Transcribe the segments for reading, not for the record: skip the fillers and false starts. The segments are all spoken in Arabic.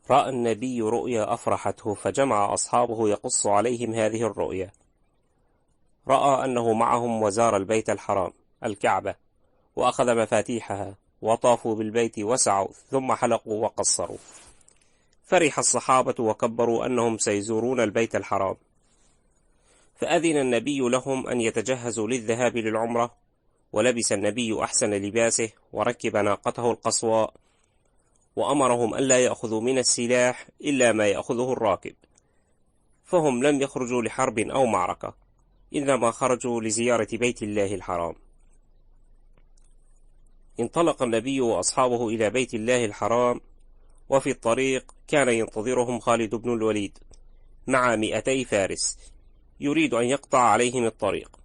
رأى النبي رؤيا أفرحته، فجمع أصحابه يقص عليهم هذه الرؤيا. رأى أنه معهم وزار البيت الحرام الكعبة، وأخذ مفاتيحها، وطافوا بالبيت وسعوا، ثم حلقوا وقصروا. فرح الصحابة وكبروا أنهم سيزورون البيت الحرام، فأذن النبي لهم أن يتجهزوا للذهاب للعمرة، ولبس النبي أحسن لباسه، وركب ناقته القصواء، وأمرهم ألا يأخذوا من السلاح إلا ما يأخذه الراكب، فهم لم يخرجوا لحرب أو معركة، إنما خرجوا لزيارة بيت الله الحرام. انطلق النبي وأصحابه إلى بيت الله الحرام، وفي الطريق كان ينتظرهم خالد بن الوليد مع 200 فارس، يريد أن يقطع عليهم الطريق،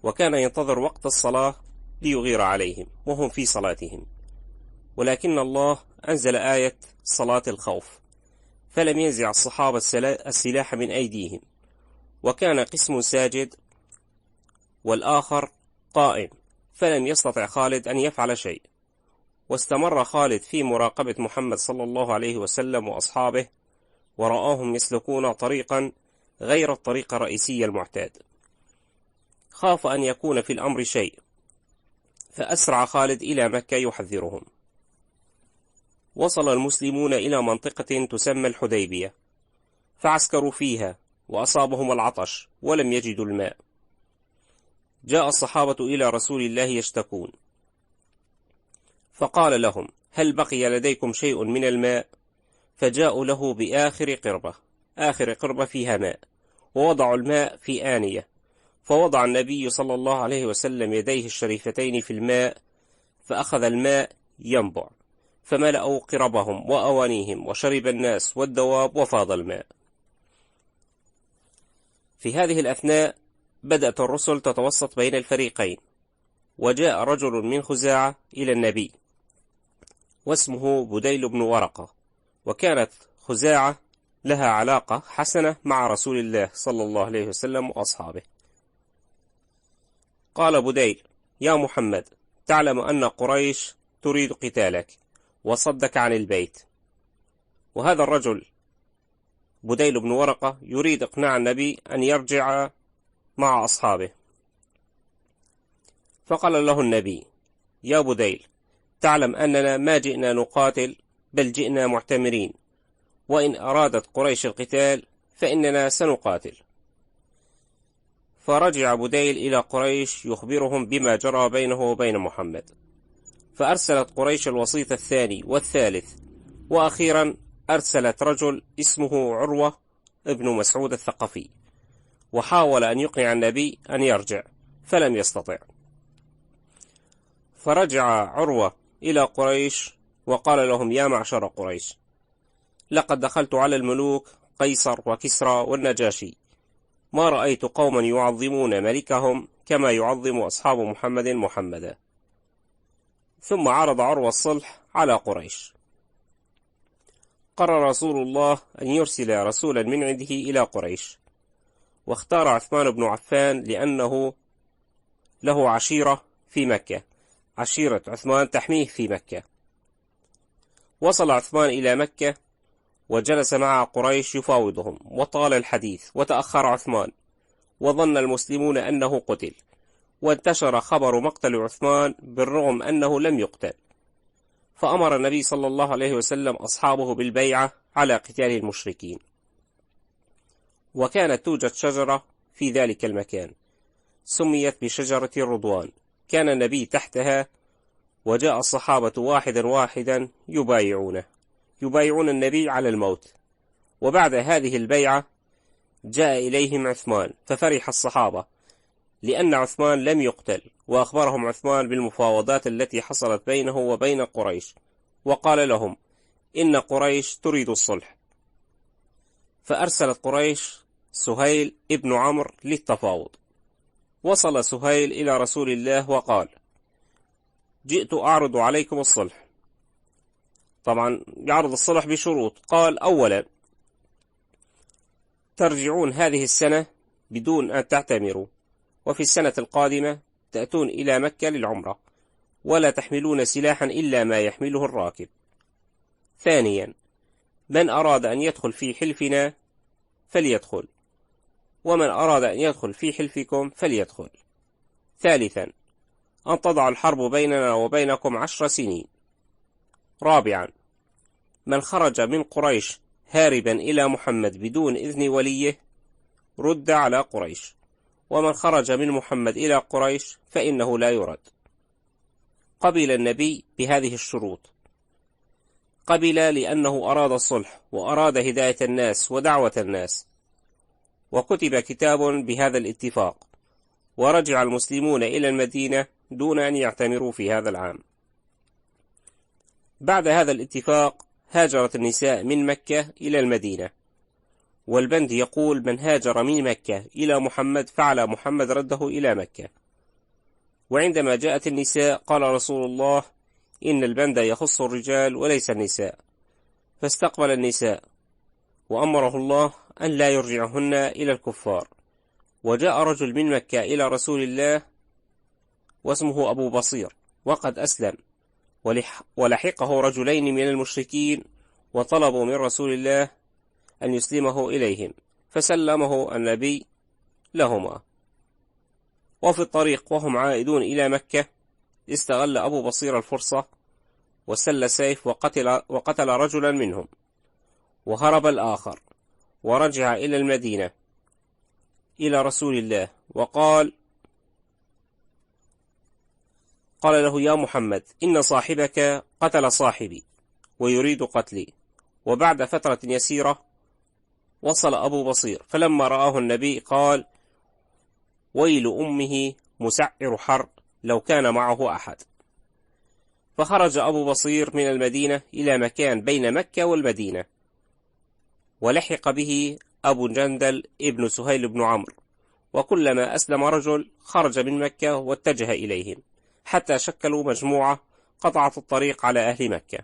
وكان ينتظر وقت الصلاة ليغير عليهم وهم في صلاتهم، ولكن الله أنزل آية صلاة الخوف، فلم ينزع الصحابة السلاح من أيديهم، وكان قسم ساجد والآخر قائم، فلم يستطع خالد أن يفعل شيء. واستمر خالد في مراقبة محمد صلى الله عليه وسلم وأصحابه، ورآهم يسلكون طريقا غير الطريق الرئيسي المعتاد. خاف أن يكون في الأمر شيء، فأسرع خالد إلى مكة يحذرهم. وصل المسلمون إلى منطقة تسمى الحديبية، فعسكروا فيها، وأصابهم العطش ولم يجدوا الماء. جاء الصحابة إلى رسول الله يشتكون، فقال لهم: هل بقي لديكم شيء من الماء؟ فجاءوا له بآخر قربة، آخر قربة فيها ماء، ووضعوا الماء في آنية، فوضع النبي صلى الله عليه وسلم يديه الشريفتين في الماء، فأخذ الماء ينبع، فملأوا قربهم وأوانيهم، وشرب الناس والدواب، وفاض الماء. في هذه الأثناء بدأت الرسل تتوسط بين الفريقين، وجاء رجل من خزاعة إلى النبي واسمه بديل بن ورقة، وكانت خزاعة لها علاقة حسنة مع رسول الله صلى الله عليه وسلم وأصحابه. قال بديل: يا محمد، تعلم أن قريش تريد قتالك وصدك عن البيت. وهذا الرجل بديل بن ورقة يريد إقناع النبي أن يرجع مع أصحابه. فقال له النبي: يا بديل، تعلم أننا ما جئنا نقاتل، بل جئنا معتمرين، وإن أرادت قريش القتال فإننا سنقاتل. فرجع بديل إلى قريش يخبرهم بما جرى بينه وبين محمد، فأرسلت قريش الوسيط الثاني والثالث، وأخيرا أرسلت رجل اسمه عروة ابن مسعود الثقفي، وحاول أن يقنع النبي أن يرجع، فلم يستطع. فرجع عروة إلى قريش وقال لهم: يا معشر قريش، لقد دخلت على الملوك قيصر وكسرى والنجاشي، ما رأيت قوما يعظمون ملكهم كما يعظم أصحاب محمد محمدا. ثم عرض عروة الصلح على قريش. قرر رسول الله أن يرسل رسولا من عنده إلى قريش، واختار عثمان بن عفان لأنه له عشيرة في مكة، عشيرة عثمان تحميه في مكة. وصل عثمان إلى مكة وجلس مع قريش يفاوضهم، وطال الحديث، وتأخر عثمان، وظن المسلمون أنه قتل، وانتشر خبر مقتل عثمان بالرغم أنه لم يقتل. فأمر النبي صلى الله عليه وسلم أصحابه بالبيعة على قتال المشركين. وكانت توجد شجرة في ذلك المكان سميت بشجرة الرضوان، كان النبي تحتها، وجاء الصحابة واحدا واحدا يبايعون النبي على الموت. وبعد هذه البيعة جاء إليهم عثمان، ففرح الصحابة لأن عثمان لم يقتل، وأخبرهم عثمان بالمفاوضات التي حصلت بينه وبين قريش، وقال لهم: إن قريش تريد الصلح. فأرسلت قريش سهيل ابن عمرو للتفاوض. وصل سهيل إلى رسول الله وقال: جئت أعرض عليكم الصلح. طبعا يعرض الصلح بشروط. قال: أولا، ترجعون هذه السنة بدون أن تعتمروا، وفي السنة القادمة تأتون إلى مكة للعمرة، ولا تحملون سلاحا إلا ما يحمله الراكب. ثانيا، من أراد أن يدخل في حلفنا فليدخل، ومن أراد أن يدخل في حلفكم فليدخل. ثالثا، أن تضع الحرب بيننا وبينكم 10 سنين. رابعا، من خرج من قريش هاربا إلى محمد بدون إذن وليه رد على قريش، ومن خرج من محمد إلى قريش فإنه لا يرد. قبل النبي بهذه الشروط. قبل لأنه أراد الصلح وأراد هداية الناس ودعوة الناس، وكتب كتاب بهذا الاتفاق، ورجع المسلمون إلى المدينة دون أن يعتمروا في هذا العام. بعد هذا الاتفاق هاجرت النساء من مكة إلى المدينة، والبند يقول: من هاجر من مكة إلى محمد فعلى محمد رده إلى مكة. وعندما جاءت النساء قال رسول الله: إن البند يخص الرجال وليس النساء، فاستقبل النساء، وأمره الله أن لا يرجعهن إلى الكفار. وجاء رجل من مكة إلى رسول الله واسمه أبو بصير وقد أسلم، ولحقه رجلين من المشركين وطلبوا من رسول الله أن يسلمه إليهم، فسلمه النبي لهما. وفي الطريق وهم عائدون إلى مكة استغل أبو بصير الفرصة وسل سيف وقتل رجلا منهم، وهرب الآخر ورجع إلى المدينة إلى رسول الله وقال له: يا محمد، إن صاحبك قتل صاحبي ويريد قتلي. وبعد فترة يسيرة وصل أبو بصير، فلما رآه النبي قال: ويل أمه مسعر حرب لو كان معه أحد. فخرج أبو بصير من المدينة إلى مكان بين مكة والمدينة، ولحق به أبو جندل ابن سهيل بن عمرو، وكلما أسلم رجل خرج من مكة واتجه إليهم، حتى شكلوا مجموعة قطعت الطريق على أهل مكة.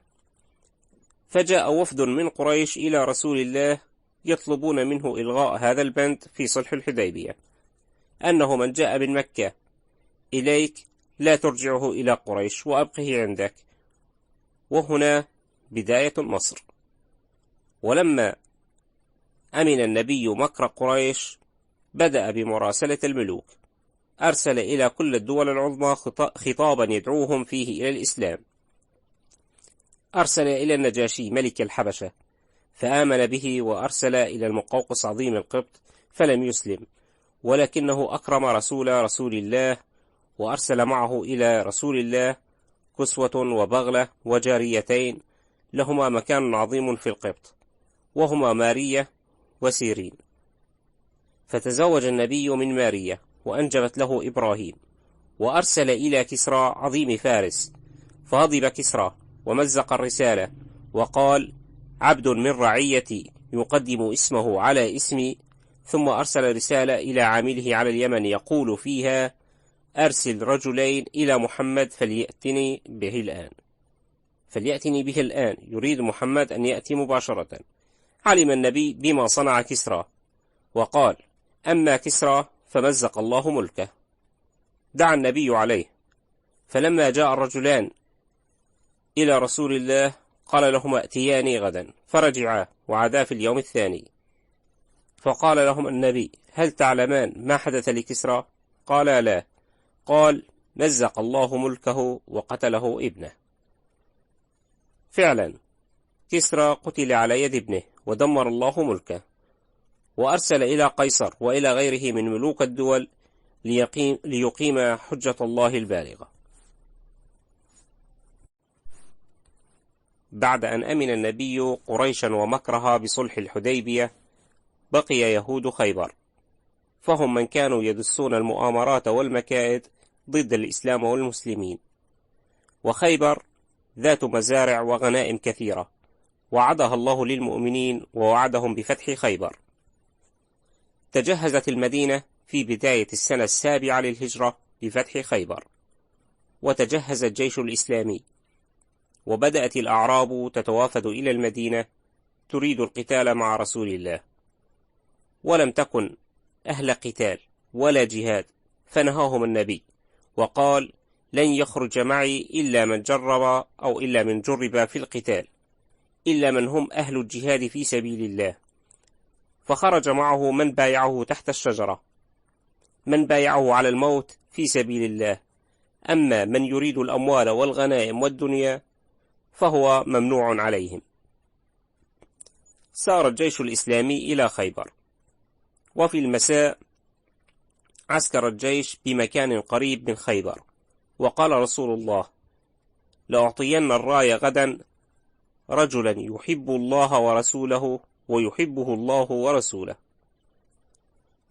فجاء وفد من قريش إلى رسول الله يطلبون منه إلغاء هذا البند في صلح الحديبية، أنه من جاء من مكة إليك لا ترجعه إلى قريش وأبقه عندك. وهنا بداية النصر. ولما أمن النبي مكر قريش بدأ بمراسلة الملوك، أرسل إلى كل الدول العظمى خطابا يدعوهم فيه إلى الإسلام. أرسل إلى النجاشي ملك الحبشة فآمن به، وأرسل إلى المقوقس عظيم القبط فلم يسلم، ولكنه أكرم رسول الله، وأرسل معه إلى رسول الله كسوة وبغلة وجاريتين لهما مكان عظيم في القبط، وهما مارية وسيرين. فتزوج النبي من مارية وأنجبت له إبراهيم، وأرسل إلى كسرى عظيم فارس، فغضب كسرى ومزق الرسالة وقال: عبد من رعيتي يقدم اسمه على اسمي. ثم أرسل رسالة إلى عامله على اليمن يقول فيها: أرسل رجلين إلى محمد فليأتني به الآن. يريد محمد أن يأتي مباشرة. علم النبي بما صنع كسرى وقال: أما كسرى فمزق الله ملكه. دعا النبي عليه، فلما جاء الرجلان إلى رسول الله قال لهما: ائتياني غدا. فرجعا وعدا في اليوم الثاني، فقال لهم النبي: هل تعلمان ما حدث لكسرى؟ قالا: لا. قال: مزق الله ملكه وقتله ابنه. فعلا كسرى قتل على يد ابنه ودمر الله ملكه، وأرسل إلى قيصر وإلى غيره من ملوك الدول ليقيم حجة الله البالغة. بعد أن أمن النبي قريشا ومكرها بصلح الحديبية، بقي يهود خيبر، فهم من كانوا يدسون المؤامرات والمكائد ضد الإسلام والمسلمين. وخيبر ذات مزارع وغنائم كثيرة وعدها الله للمؤمنين ووعدهم بفتح خيبر. تجهزت المدينة في بداية السنة 7 للهجرة لفتح خيبر، وتجهز الجيش الإسلامي، وبدأت الأعراب تتوافد إلى المدينة تريد القتال مع رسول الله، ولم تكن أهل قتال ولا جهاد، فنهاهم النبي وقال: لن يخرج معي إلا من جرب في القتال. إلا من هم أهل الجهاد في سبيل الله. فخرج معه من بايعه تحت الشجرة، من بايعه على الموت في سبيل الله. أما من يريد الأموال والغنائم والدنيا فهو ممنوع عليهم. سار الجيش الإسلامي إلى خيبر، وفي المساء عسكر الجيش بمكان قريب من خيبر، وقال رسول الله: لأعطين الراية غدا رجلا يحب الله ورسوله ويحبه الله ورسوله.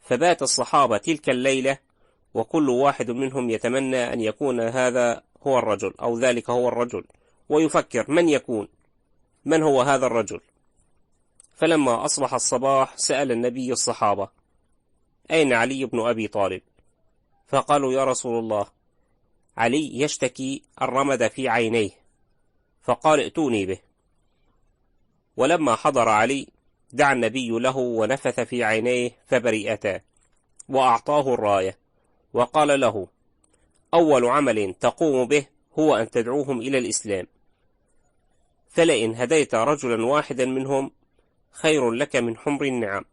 فبات الصحابة تلك الليلة وكل واحد منهم يتمنى أن يكون هذا هو الرجل أو ذلك هو الرجل، ويفكر من هو هذا الرجل. فلما أصبح الصباح سأل النبي الصحابة: أين علي بن أبي طالب؟ فقالوا: يا رسول الله، علي يشتكي الرمد في عينيه. فقال: ائتوني به. ولما حضر علي دعا النبي له ونفث في عينيه فبرئتا، وأعطاه الراية، وقال له: أول عمل تقوم به هو أن تدعوهم إلى الإسلام، فلئن هديت رجلا واحدا منهم خير لك من حمر النعم.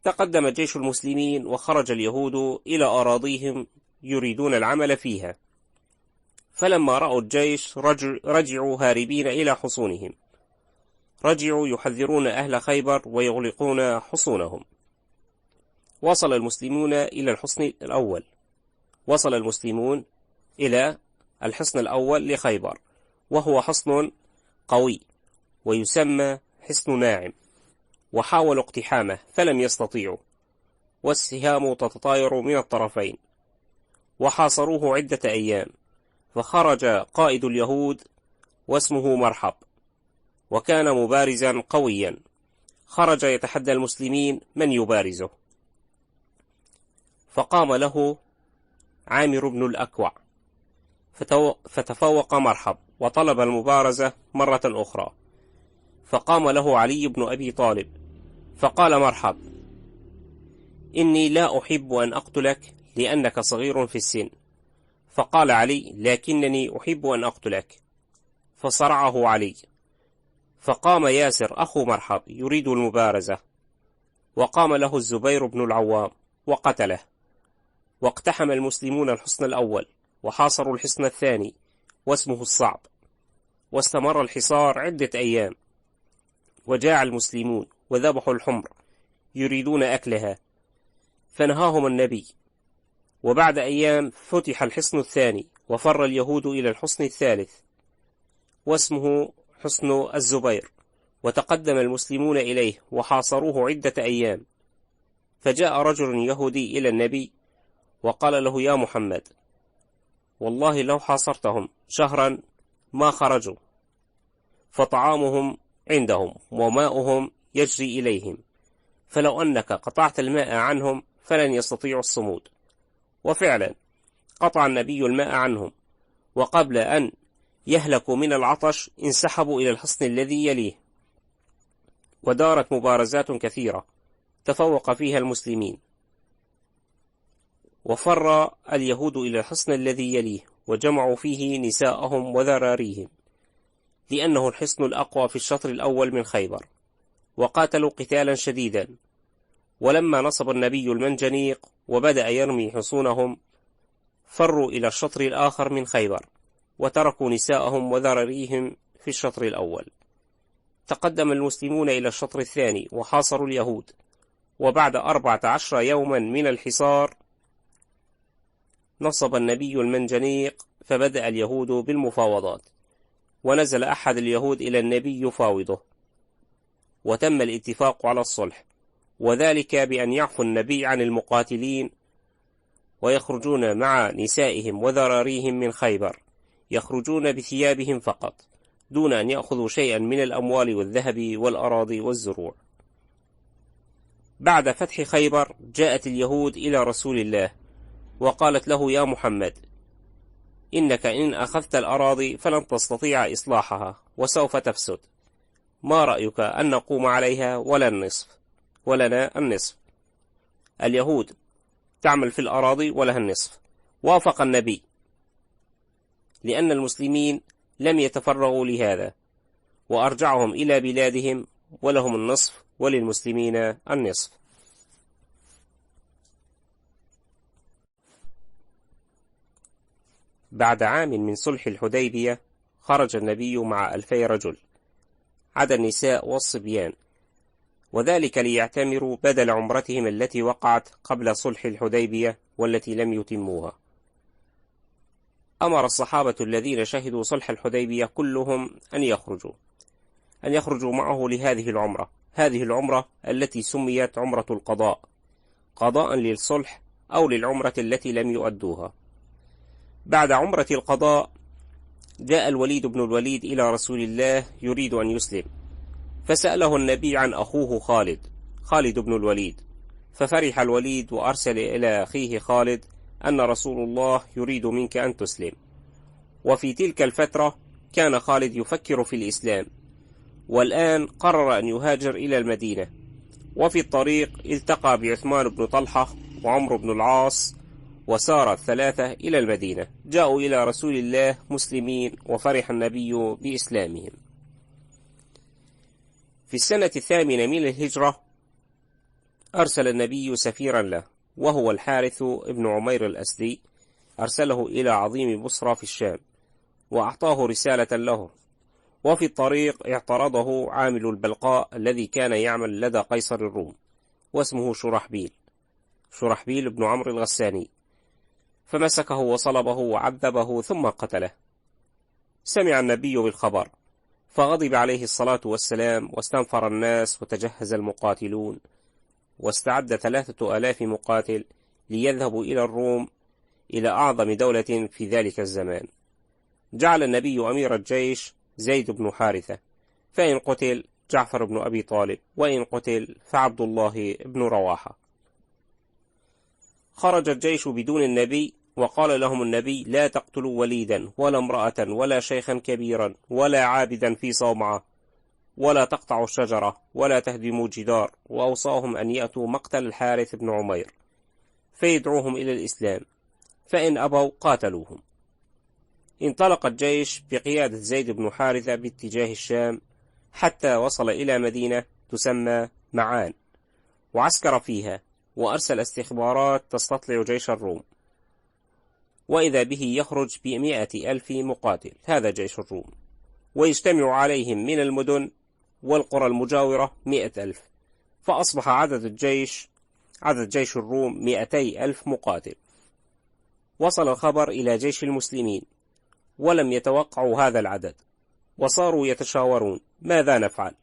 تقدم جيش المسلمين، وخرج اليهود إلى أراضيهم يريدون العمل فيها. فلما رأوا الجيش رجعوا هاربين إلى حصونهم، رجعوا يحذرون أهل خيبر ويغلقون حصونهم. وصل المسلمون إلى الحصن الأول لخيبر، وهو حصن قوي ويسمى حصن ناعم، وحاولوا اقتحامه فلم يستطيعوا، والسهام تتطاير من الطرفين، وحاصروه عدة أيام. فخرج قائد اليهود واسمه مرحب، وكان مبارزا قويا، خرج يتحدى المسلمين من يبارزه. فقام له عامر بن الأكوع فتفوق مرحب وطلب المبارزة مرة أخرى. فقام له علي بن أبي طالب فقال مرحب: إني لا أحب أن أقتلك لأنك صغير في السن. فقال علي: لكنني أحب أن أقتلك. فصرعه علي، فقام ياسر أخو مرحب يريد المبارزة، وقام له الزبير بن العوام وقتله. واقتحم المسلمون الحصن الأول وحاصروا الحصن الثاني واسمه الصعب، واستمر الحصار عدة أيام. وجاع المسلمون وذبحوا الحمر يريدون أكلها، فنهاهم النبي. وبعد أيام فتح الحصن الثاني، وفر اليهود إلى الحصن الثالث واسمه حصن الزبير، وتقدم المسلمون إليه وحاصروه عدة أيام. فجاء رجل يهودي إلى النبي وقال له: يا محمد، والله لو حاصرتهم شهرا ما خرجوا، فطعامهم عندهم وماؤهم يجري إليهم، فلو أنك قطعت الماء عنهم فلن يستطيعوا الصمود. وفعلا قطع النبي الماء عنهم، وقبل أن يهلكوا من العطش انسحبوا إلى الحصن الذي يليه. ودارت مبارزات كثيرة تفوق فيها المسلمين، وفر اليهود إلى الحصن الذي يليه وجمعوا فيه نساءهم وذراريهم، لأنه الحصن الأقوى في الشطر الأول من خيبر، وقاتلوا قتالا شديدا. ولما نصب النبي المنجنيق وبدأ يرمي حصونهم فروا إلى الشطر الآخر من خيبر، وتركوا نساءهم وذراريهم في الشطر الأول. تقدم المسلمون إلى الشطر الثاني وحاصروا اليهود، وبعد 14 يوما من الحصار نصب النبي المنجنيق، فبدأ اليهود بالمفاوضات، ونزل أحد اليهود إلى النبي يفاوضه، وتم الاتفاق على الصلح، وذلك بأن يعفو النبي عن المقاتلين ويخرجون مع نسائهم وذراريهم من خيبر، يخرجون بثيابهم فقط دون أن يأخذوا شيئا من الأموال والذهب والأراضي والزروع. بعد فتح خيبر جاءت اليهود إلى رسول الله وقالت له: يا محمد، إنك إن أخذت الأراضي فلن تستطيع إصلاحها وسوف تفسد، ما رأيك أن نقوم عليها ولنا النصف؟ اليهود تعمل في الأراضي ولها النصف. وافق النبي، لأن المسلمين لم يتفرغوا لهذا، وأرجعهم إلى بلادهم، ولهم النصف وللمسلمين النصف. بعد عام من صلح الحديبية خرج النبي مع 2000 رجل، عدا النساء والصبيان، وذلك ليعتمروا بدل عمرتهم التي وقعت قبل صلح الحديبية والتي لم يتموها. أمر الصحابة الذين شهدوا صلح الحديبية كلهم أن يخرجوا معه لهذه العمرة، هذه العمرة التي سميت عمرة القضاء، قضاء للصلح أو للعمرة التي لم يؤدوها. بعد عمرة القضاء جاء الوليد بن الوليد إلى رسول الله يريد أن يسلم، فسأله النبي عن أخوه خالد بن الوليد، ففرح الوليد وأرسل إلى أخيه خالد أن رسول الله يريد منك أن تسلم. وفي تلك الفترة كان خالد يفكر في الإسلام، والآن قرر أن يهاجر إلى المدينة. وفي الطريق التقى بعثمان بن طلحة وعمرو بن العاص، وسار الثلاثة إلى المدينة. جاءوا إلى رسول الله مسلمين، وفرح النبي بإسلامهم. في السنة 8 من الهجرة أرسل النبي سفيرا له، وهو الحارث بن عمير الأسدي، أرسله إلى عظيم بصرى في الشام، وأعطاه رسالة له. وفي الطريق اعترضه عامل البلقاء الذي كان يعمل لدى قيصر الروم، واسمه شرحبيل بن عمرو الغساني، فمسكه وصلبه وعذبه ثم قتله. سمع النبي بالخبر فغضب عليه الصلاة والسلام، واستنفر الناس وتجهز المقاتلون، واستعد 3000 مقاتل ليذهبوا إلى الروم، إلى أعظم دولة في ذلك الزمان. جعل النبي أمير الجيش زيد بن حارثة، فإن قتل جعفر بن أبي طالب، وإن قتل فعبد الله بن رواحة. خرج الجيش بدون النبي، وقال لهم النبي: لا تقتلوا وليدا ولا امرأة ولا شيخا كبيرا ولا عابدا في صومعة، ولا تقطعوا الشجرة ولا تهدموا جدار. وأوصاهم أن يأتوا مقتل الحارث بن عمير فيدعوهم إلى الإسلام، فإن أبوا قاتلوهم. انطلق الجيش بقيادة زيد بن حارثة باتجاه الشام، حتى وصل إلى مدينة تسمى معان، وعسكر فيها، وأرسل استخبارات تستطلع جيش الروم، وإذا به يخرج ب100,000 مقاتل، هذا جيش الروم، ويجتمع عليهم من المدن والقرى المجاورة 100,000، فأصبح عدد جيش الروم 200,000 مقاتل. وصل الخبر إلى جيش المسلمين، ولم يتوقعوا هذا العدد، وصاروا يتشاورون ماذا نفعل.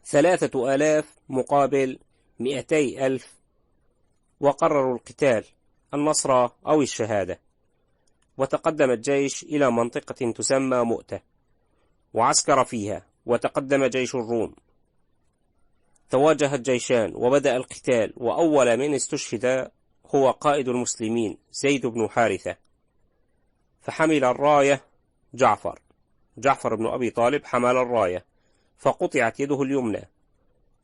3000 مقابل 200,000، وقرروا القتال، النصر أو الشهادة. وتقدم الجيش إلى منطقة تسمى مؤتة، وعسكر فيها، وتقدم جيش الروم. تواجه الجيشان وبدأ القتال، وأول من استشهد هو قائد المسلمين زيد بن حارثة، فحمل الراية جعفر بن أبي طالب حمل الراية، فقطعت يده اليمنى،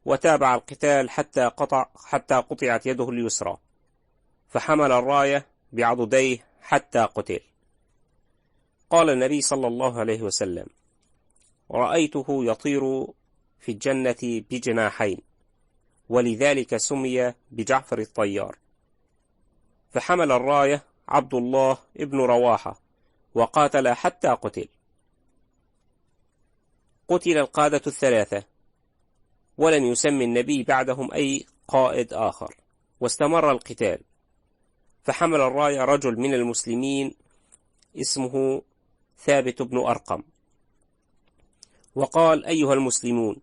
وتابع القتال حتى قطعت يده اليسرى، فحمل الراية بعضديه حتى قتل. قال النبي صلى الله عليه وسلم: رأيته يطير في الجنة بجناحين، ولذلك سمي بجعفر الطيار. فحمل الراية عبد الله ابن رواحة، وقاتل حتى قتل. قتل القادة الثلاثة، ولم يسمي النبي بعدهم أي قائد آخر، واستمر القتال. فحمل الراية رجل من المسلمين اسمه ثابت بن أرقم، وقال: أيها المسلمون،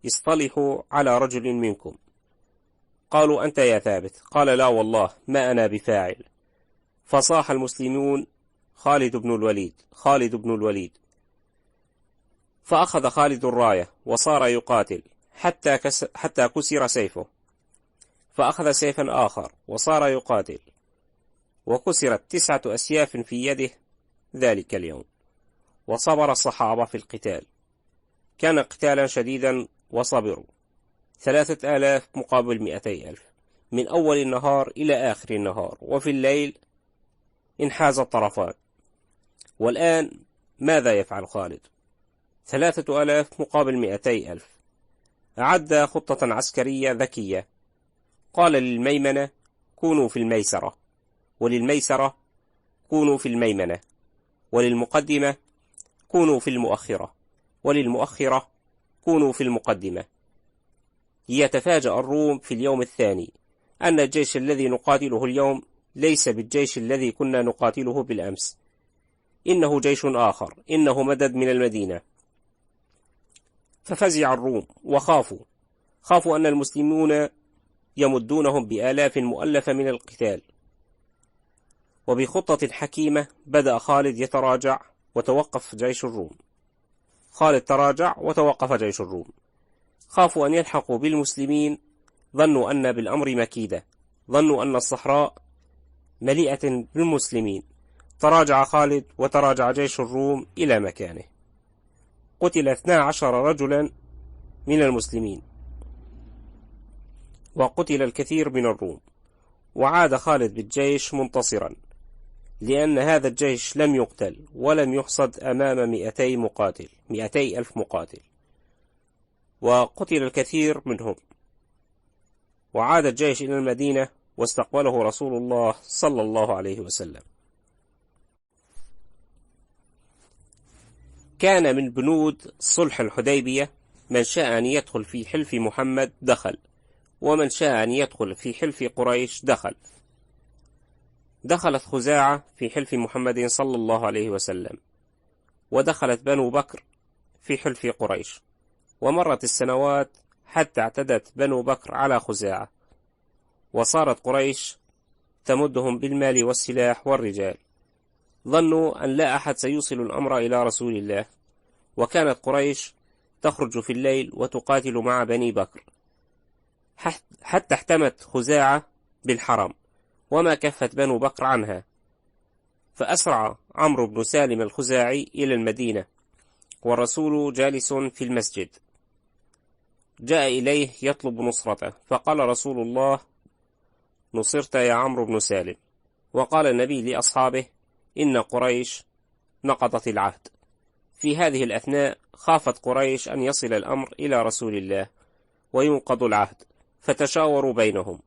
اصطلحوا على رجل منكم. قالوا: أنت يا ثابت؟ قال: لا والله ما أنا بفاعل. فصاح المسلمون: خالد بن الوليد. فأخذ خالد الراية وصار يقاتل حتى كسر سيفه، فأخذ سيفا آخر وصار يقاتل، وكسرت 9 أسياف في يده ذلك اليوم. وصبر الصحابة في القتال، كان قتالا شديدا، وصبروا 3000 مقابل 200,000، من أول النهار إلى آخر النهار، وفي الليل انحاز الطرفان. والآن ماذا يفعل خالد؟ 3,000 مقابل 200,000. أعد خطة عسكرية ذكية. قال للميمنة كونوا في الميسرة، وللميسرة كونوا في الميمنة، وللمقدمة كونوا في المؤخرة، وللمؤخرة كونوا في المقدمة. ليتفاجأ الروم في اليوم الثاني أن الجيش الذي نقاتله اليوم ليس بالجيش الذي كنا نقاتله بالأمس، إنه جيش آخر، إنه مدد من المدينة. ففزع الروم خافوا أن المسلمون يمدونهم بآلاف مؤلفة من القتال. وبخطة حكيمة بدأ خالد يتراجع وتوقف جيش الروم. خالد تراجع وتوقف جيش الروم. خافوا أن يلحقوا بالمسلمين، ظنوا أن بالأمر مكيدة، ظنوا أن الصحراء مليئة بالمسلمين. تراجع خالد وتراجع جيش الروم إلى مكانه. قتل 12 رجلا من المسلمين، وقتل الكثير من الروم. وعاد خالد بالجيش منتصرا، لأن هذا الجيش لم يقتل ولم يحصد أمام 200,000 مقاتل، وقتل الكثير منهم. وعاد الجيش إلى المدينة، واستقبله رسول الله صلى الله عليه وسلم. كان من بنود صلح الحديبية من شاء أن يدخل في حلف محمد دخل، ومن شاء أن يدخل في حلف قريش دخل. دخلت خزاعة في حلف محمد صلى الله عليه وسلم، ودخلت بنو بكر في حلف قريش. ومرت السنوات حتى اعتدت بنو بكر على خزاعة، وصارت قريش تمدهم بالمال والسلاح والرجال. ظنوا أن لا أحد سيوصل الأمر إلى رسول الله، وكانت قريش تخرج في الليل وتقاتل مع بني بكر، حتى احتمت خزاعة بالحرم، وما كفت بنو بكر عنها. فأسرع عمرو بن سالم الخزاعي إلى المدينة، والرسول جالس في المسجد. جاء إليه يطلب نصرته، فقال رسول الله: نصرت يا عمرو بن سالم. وقال النبي لأصحابه: إن قريش نقضت العهد. في هذه الأثناء خافت قريش أن يصل الأمر إلى رسول الله وينقض العهد، فتشاوروا بينهم،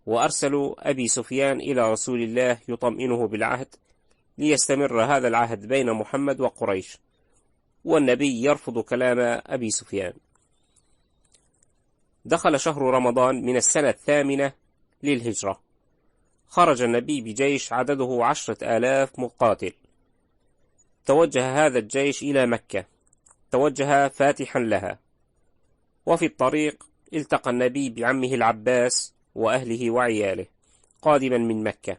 وأرسلوا أبي سفيان إلى رسول الله يطمئنه بالعهد، ليستمر هذا العهد بين محمد وقريش، والنبي يرفض كلام أبي سفيان. دخل شهر رمضان من السنة 8 للهجرة. خرج النبي بجيش عدده 10,000 مقاتل. توجه هذا الجيش إلى مكة، توجه فاتحا لها. وفي الطريق التقى النبي بعمه العباس وأهله وعياله قادما من مكة،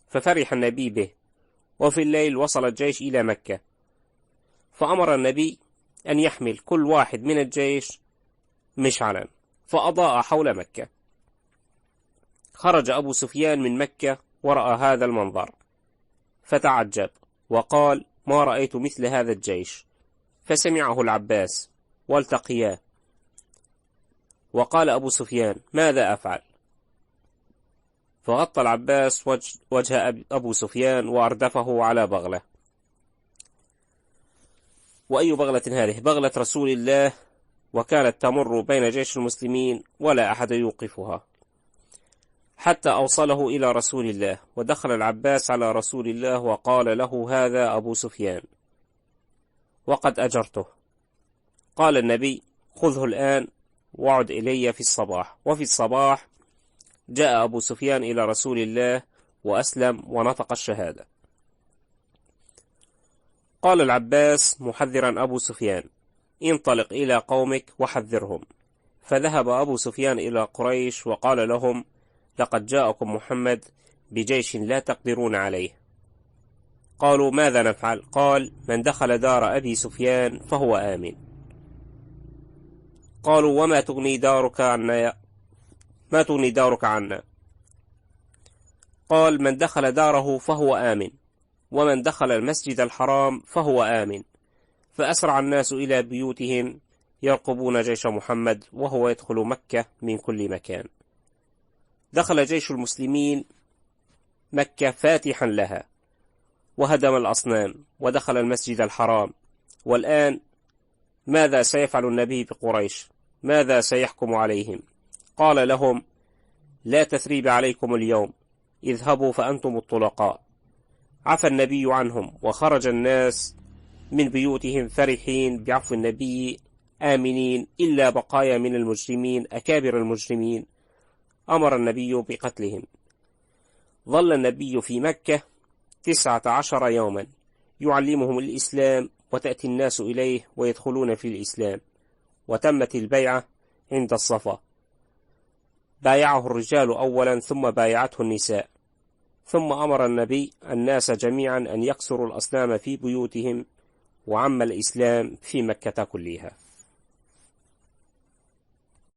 ففرح النبي به. وفي الليل وصل الجيش إلى مكة، فأمر النبي أن يحمل كل واحد من الجيش مشعلا، فأضاء حول مكة. خرج أبو سفيان من مكة ورأى هذا المنظر، فتعجب وقال: ما رأيت مثل هذا الجيش. فسمعه العباس والتقياه، وقال أبو سفيان: ماذا أفعل؟ فغطى العباس وجه أبو سفيان وأردفه على بغلة. وأي بغلة هذه؟ بغلة رسول الله، وكانت تمر بين جيش المسلمين ولا أحد يوقفها، حتى أوصله إلى رسول الله. ودخل العباس على رسول الله وقال له: هذا أبو سفيان وقد أجرته. قال النبي: خذه الآن وعد إلي في الصباح. وفي الصباح جاء أبو سفيان إلى رسول الله وأسلم ونطق الشهادة. قال العباس محذرا أبو سفيان: انطلق إلى قومك وحذرهم. فذهب أبو سفيان إلى قريش وقال لهم: لقد جاءكم محمد بجيش لا تقدرون عليه. قالوا: ماذا نفعل؟ قال: من دخل دار أبي سفيان فهو آمن. قالوا: وما تغني دارك عنا؟ ما تغني دارك عنا؟ قال: من دخل داره فهو آمن، ومن دخل المسجد الحرام فهو آمن. فأسرع الناس إلى بيوتهم يرقبون جيش محمد وهو يدخل مكة من كل مكان. دخل جيش المسلمين مكة فاتحا لها، وهدم الأصنام، ودخل المسجد الحرام. والآن ماذا سيفعل النبي بقريش؟ ماذا سيحكم عليهم؟ قال لهم: لا تثريب عليكم اليوم، اذهبوا فأنتم الطلقاء. عفى النبي عنهم، وخرج الناس من بيوتهم فرحين بعفو النبي آمنين، إلا بقايا من المجرمين أكابر المجرمين أمر النبي بقتلهم. ظل النبي في مكة 19 يوما يعلمهم الإسلام، وتأتي الناس إليه ويدخلون في الإسلام. وتمت البيعة عند الصفا، بايعه الرجال أولا ثم بايعته النساء، ثم أمر النبي الناس جميعا أن يكسروا الأصنام في بيوتهم، وعم الإسلام في مكة كلها.